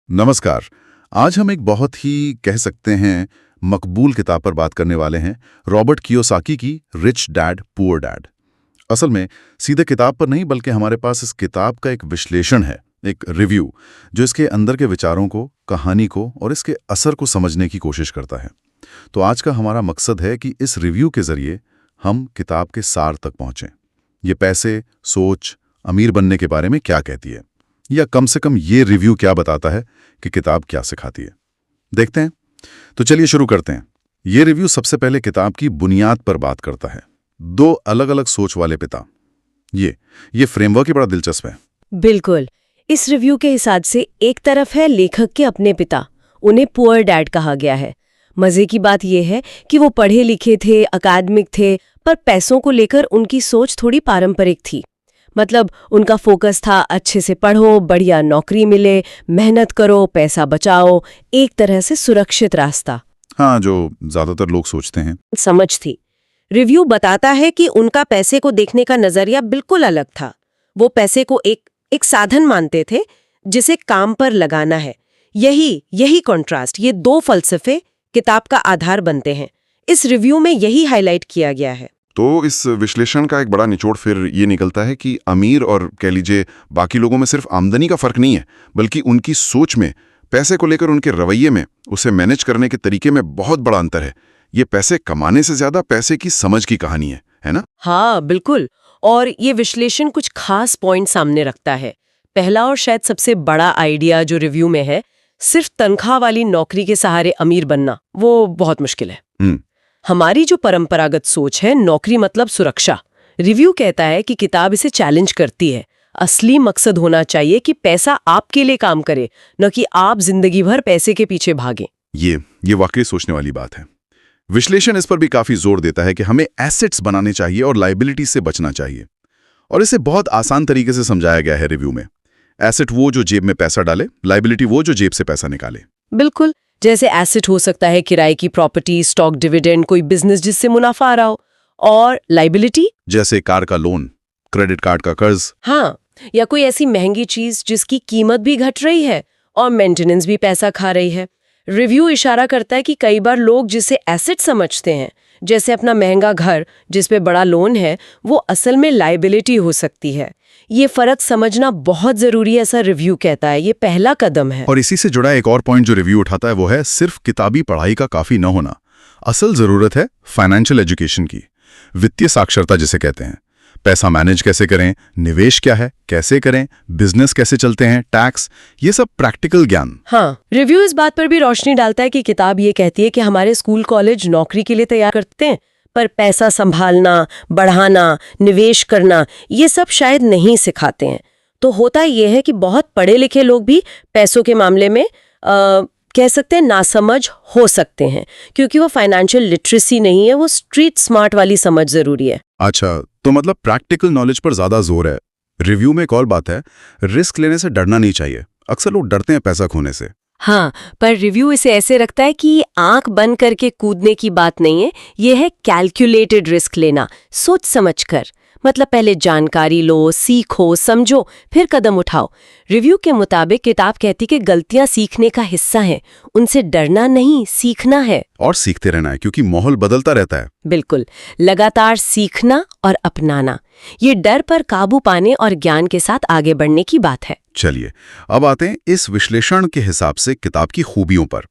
नमस्कार। आज हम एक बहुत ही कह सकते हैं मकबूल किताब पर बात करने वाले हैं, रॉबर्ट कियोसाकी की रिच डैड पुअर डैड। असल में सीधे किताब पर नहीं बल्कि हमारे पास इस किताब का एक विश्लेषण है, एक रिव्यू, जो इसके अंदर के विचारों को, कहानी को और इसके असर को समझने की कोशिश करता है। तो आज का हमारा मकसद है कि इस रिव्यू के जरिए हम किताब के सार तक पहुंचें। ये पैसे, सोच, अमीर बनने के बारे में क्या कहती है, या कम से कम ये रिव्यू क्या बताता है कि किताब क्या सिखाती है। देखते हैं। तो चलिए शुरू करते हैं। ये रिव्यू सबसे पहले किताब की बुनियाद पर बात करता है। दो अलग अलग सोच वाले पिता। ये फ्रेमवर्क ही बड़ा दिलचस्प है। बिल्कुल। इस रिव्यू के हिसाब से एक तरफ है लेखक के अपने पिता, उन्हें पुअर डैड कहा गया है। मजे की बात यह है कि वो पढ़े लिखे थे, अकादमिक थे, पर पैसों को लेकर उनकी सोच थोड़ी पारंपरिक थी। मतलब उनका फोकस था अच्छे से पढ़ो, बढ़िया नौकरी मिले, मेहनत करो, पैसा बचाओ, एक तरह से सुरक्षित रास्ता। हाँ, जो ज्यादातर लोग सोचते हैं। समझ थी। रिव्यू बताता है कि उनका पैसे को देखने का नजरिया बिल्कुल अलग था। वो पैसे को एक साधन मानते थे जिसे काम पर लगाना है। यही कॉन्ट्रास्ट, ये दो फलसफे किताब का आधार बनते हैं। इस रिव्यू में यही हाईलाइट किया गया है। तो इस विश्लेषण का एक बड़ा निचोड़ फिर ये निकलता है कि अमीर और कह लीजिए बाकी लोगों में सिर्फ आमदनी का फर्क नहीं है, बल्कि उनकी सोच में, पैसे को लेकर उनके रवैये में, उसे मैनेज करने के तरीके में बहुत बड़ा अंतर है। ये पैसे कमाने से ज्यादा पैसे की समझ की कहानी है ना? हाँ, बिल्कुल। और ये विश्लेषण कुछ खास पॉइंट सामने रखता है। पहला और शायद सबसे बड़ा आइडिया जो रिव्यू में है, सिर्फ तनख्वाह वाली नौकरी के सहारे अमीर बनना, वो बहुत मुश्किल है। हमारी जो परंपरागत सोच है, नौकरी मतलब सुरक्षा। रिव्यू कहता है कि किताब इसे चैलेंज करती है। असली मकसद होना चाहिए कि पैसा आपके लिए काम करे, न कि आप जिंदगी भर पैसे के पीछे भागें। ये वाकई सोचने वाली बात है। विश्लेषण इस पर भी काफी जोर देता है कि हमें एसेट्स बनाने चाहिए और लायबिलिटी से बचना चाहिए। और इसे बहुत आसान तरीके से समझाया गया है रिव्यू में। एसेट वो जो जेब में पैसा डाले, लायबिलिटी वो जो जेब से पैसा निकाले। बिल्कुल। जैसे एसेट हो सकता है किराए की प्रॉपर्टी, स्टॉक डिविडेंड, कोई बिजनेस जिससे मुनाफा आ रहा हो। और लायबिलिटी जैसे कार का लोन, क्रेडिट कार्ड का कर्ज। हाँ, या कोई ऐसी महंगी चीज जिसकी कीमत भी घट रही है और मेंटेनेंस भी पैसा खा रही है। रिव्यू इशारा करता है कि कई बार लोग जिसे एसेट समझते हैं, जैसे अपना महंगा घर जिस पे बड़ा लोन है, वो असल में लायबिलिटी हो सकती है। ये फर्क समझना बहुत जरूरी है, ऐसा रिव्यू कहता है। ये पहला कदम है। और इसी से जुड़ा एक और पॉइंट जो रिव्यू उठाता है वो है सिर्फ किताबी पढ़ाई का काफी न होना। असल जरूरत है फाइनेंशियल एजुकेशन की, वित्तीय साक्षरता जिसे कहते हैं। पैसा मैनेज कैसे करें, निवेश क्या है, कैसे करें, बिजनेस कैसे चलते हैं, टैक्स, ये सब प्रैक्टिकल ज्ञान। हाँ, रिव्यू इस बात पर भी रोशनी डालता है कि किताब ये कहती है कि हमारे स्कूल कॉलेज नौकरी के लिए तैयार करते हैं, पर पैसा संभालना, बढ़ाना, निवेश करना, ये सब शायद नहीं सिखाते हैं। तो होता ये है कि बहुत पढ़े लिखे लोग भी पैसों के मामले में कह सकते हैं नासमझ हो सकते हैं, क्योंकि वो फाइनेंशियल लिटरेसी नहीं है, वो स्ट्रीट स्मार्ट वाली समझ जरूरी है। अच्छा, तो मतलब प्रैक्टिकल नॉलेज पर ज्यादा जोर है। रिव्यू में एक और बात है, रिस्क लेने से डरना नहीं चाहिए। अक्सर लोग डरते हैं पैसा खोने से। हाँ, पर रिव्यू इसे ऐसे रखता है कि आंख बंद करके कूदने की बात नहीं है, ये है कैलकुलेटेड रिस्क लेना, सोच समझकर। मतलब पहले जानकारी लो, सीखो, समझो, फिर कदम उठाओ। रिव्यू के मुताबिक किताब कहती कि गलतियां सीखने का हिस्सा है, उनसे डरना नहीं, सीखना है। और सीखते रहना है, क्योंकि माहौल बदलता रहता है। बिल्कुल, लगातार सीखना और अपनाना, ये डर पर काबू पाने और ज्ञान के साथ आगे बढ़ने की बात है। चलिए अब आते हैं इस विश्लेषण के हिसाब से किताब की खूबियों पर।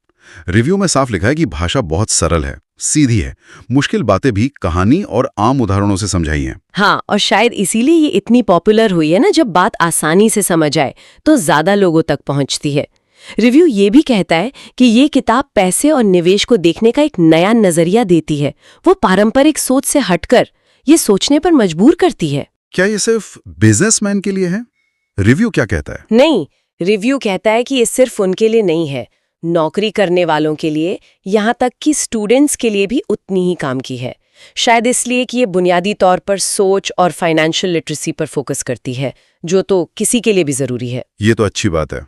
रिव्यू में साफ लिखा है कि भाषा बहुत सरल है, सीधी है, मुश्किल बातें भी कहानी और आम उदाहरणों से समझाई हैं। हाँ, और शायद इसीलिए ये इतनी पॉपुलर हुई है ना। जब बात आसानी से समझ आए तो ज्यादा लोगों तक पहुंचती है। रिव्यू ये भी कहता है कि ये किताब पैसे और निवेश को देखने का एक नया नजरिया देती है। वो पारंपरिक सोच से हटकर ये सोचने पर मजबूर करती है। क्या ये सिर्फ बिजनेसमैन के लिए है? रिव्यू क्या कहता है? नहीं, रिव्यू कहता है कि ये सिर्फ उनके लिए नहीं है, नौकरी करने वालों के लिए, यहाँ तक कि स्टूडेंट्स के लिए भी उतनी ही काम की है। शायद इसलिए कि ये बुनियादी तौर पर सोच और फाइनेंशियल लिटरेसी पर फोकस करती है, जो तो किसी के लिए भी जरूरी है। ये तो अच्छी बात है,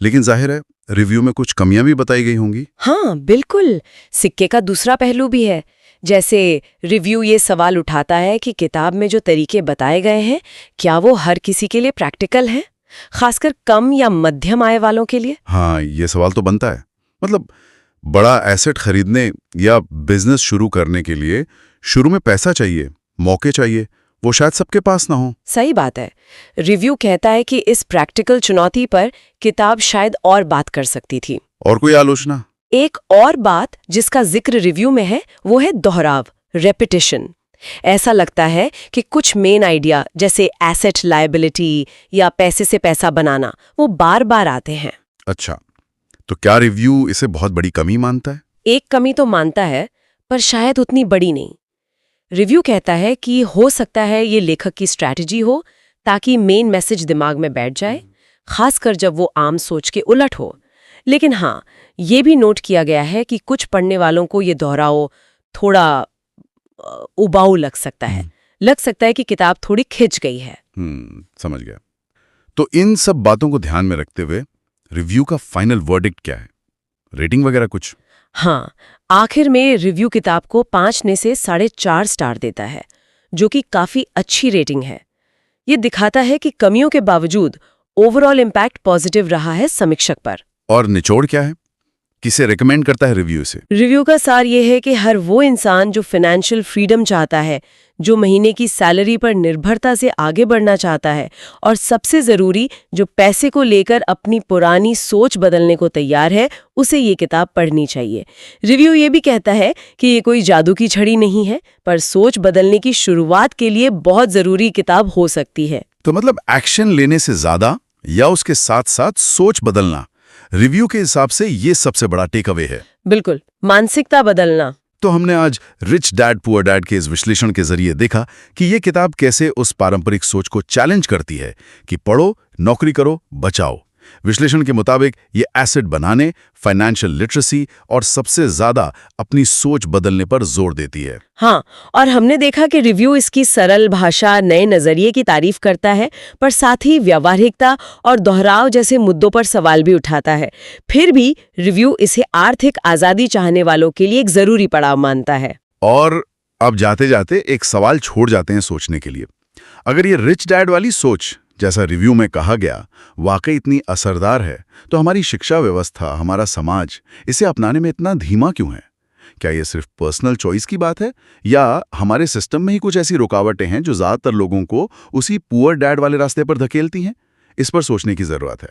लेकिन जाहिर है रिव्यू में कुछ कमियां भी बताई गई होंगी। हाँ, बिल्कुल। सिक्के का दूसरा पहलू भी है। जैसे रिव्यू ये सवाल उठाता है कि किताब में जो तरीके बताए गए हैं, क्या वो हर किसी के लिए प्रैक्टिकल हैं? खासकर कम या मध्यम आय वालों के लिए? हाँ, ये सवाल तो बनता है। मतलब बड़ा एसेट खरीदने या बिजनेस शुरू करने के लिए शुरू में पैसा चाहिए, मौके चाहिए, वो शायद सबके पास ना हो। सही बात है। रिव्यू कहता है कि इस प्रैक्टिकल चुनौती पर किताब शायद और बात कर सकती थी। और कोई आलोचना? एक और बात जिसका जिक्र रिव्यू में है वो है दोहराव, रेपिटिशन। ऐसा लगता है कि कुछ मेन आइडिया जैसे एसेट लायबिलिटी या पैसे से पैसा बनाना वो बार बार आते हैं। अच्छा, तो क्या रिव्यू इसे बहुत बड़ी कमी मानता है? एक कमी तो मानता है, पर शायद उतनी बड़ी नहीं। रिव्यू कहता है कि हो सकता है ये लेखक की स्ट्रैटेजी हो ताकि मेन मैसेज दिमाग में बैठ जाए, खासकर जब वो आम सोच के उलट हो। लेकिन हाँ, ये भी नोट किया गया है कि कुछ पढ़ने वालों को ये दोहराव थोड़ा उबाऊ लग सकता है। लग सकता है कि किताब थोड़ी खिंच गई है। समझ गया। तो इन सब बातों को ध्यान में रखते हुए रिव्यू का फाइनल वर्डिक्ट क्या है? रेटिंग वगैरह कुछ? हाँ, आखिर में रिव्यू किताब को 5 में से 4.5 स्टार देता है, जो कि काफी अच्छी रेटिंग है। ये दिखाता है कि कमियों के बावजूद ओवरऑल इम्पैक्ट पॉजिटिव रहा है समीक्षक पर। और निचोड़ क्या है? किसे रिकमेंड करता है रिव्यू से? रिव्यू का सार ये है कि हर वो इंसान जो फाइनेंशियल फ्रीडम चाहता है, जो महीने की सैलरी पर निर्भरता से आगे बढ़ना चाहता है, और सबसे जरूरी जो पैसे को लेकर अपनी पुरानी सोच बदलने को तैयार है, उसे ये किताब पढ़नी चाहिए। रिव्यू ये भी कहता है कि ये कोई जादू की छड़ी नहीं है, पर सोच बदलने की शुरुआत के लिए बहुत जरूरी किताब हो सकती है। तो मतलब एक्शन लेने से ज्यादा या उसके साथ साथ सोच बदलना, रिव्यू के हिसाब से ये सबसे बड़ा टेक अवे है। बिल्कुल, मानसिकता बदलना। तो हमने आज रिच डैड पुअर डैड के इस विश्लेषण के जरिए देखा कि ये किताब कैसे उस पारंपरिक सोच को चैलेंज करती है कि पढ़ो, नौकरी करो, बचाओ। विश्लेषण के मुताबिक ये एसेट बनाने, फाइनेंशियल लिटरेसी और सबसे ज्यादा अपनी सोच बदलने पर जोर देती है। हाँ, और हमने देखा कि रिव्यू इसकी सरल भाषा, नए नजरिए की तारीफ करता है, पर साथ ही व्यावहारिकता और दोहराव जैसे मुद्दों पर सवाल भी उठाता है। फिर भी रिव्यू इसे आर्थिक आजादी चाहने वालों के लिए एक जरूरी पड़ाव मानता है। और अब जाते जाते एक सवाल छोड़ जाते हैं सोचने के लिए। अगर ये रिच डैड वाली सोच, जैसा रिव्यू में कहा गया, वाकई इतनी असरदार है, तो हमारी शिक्षा व्यवस्था, हमारा समाज इसे अपनाने में इतना धीमा क्यों है? क्या ये सिर्फ पर्सनल चॉइस की बात है, या हमारे सिस्टम में ही कुछ ऐसी रुकावटें हैं जो ज्यादातर लोगों को उसी पुअर डैड वाले रास्ते पर धकेलती हैं? इस पर सोचने की जरूरत है।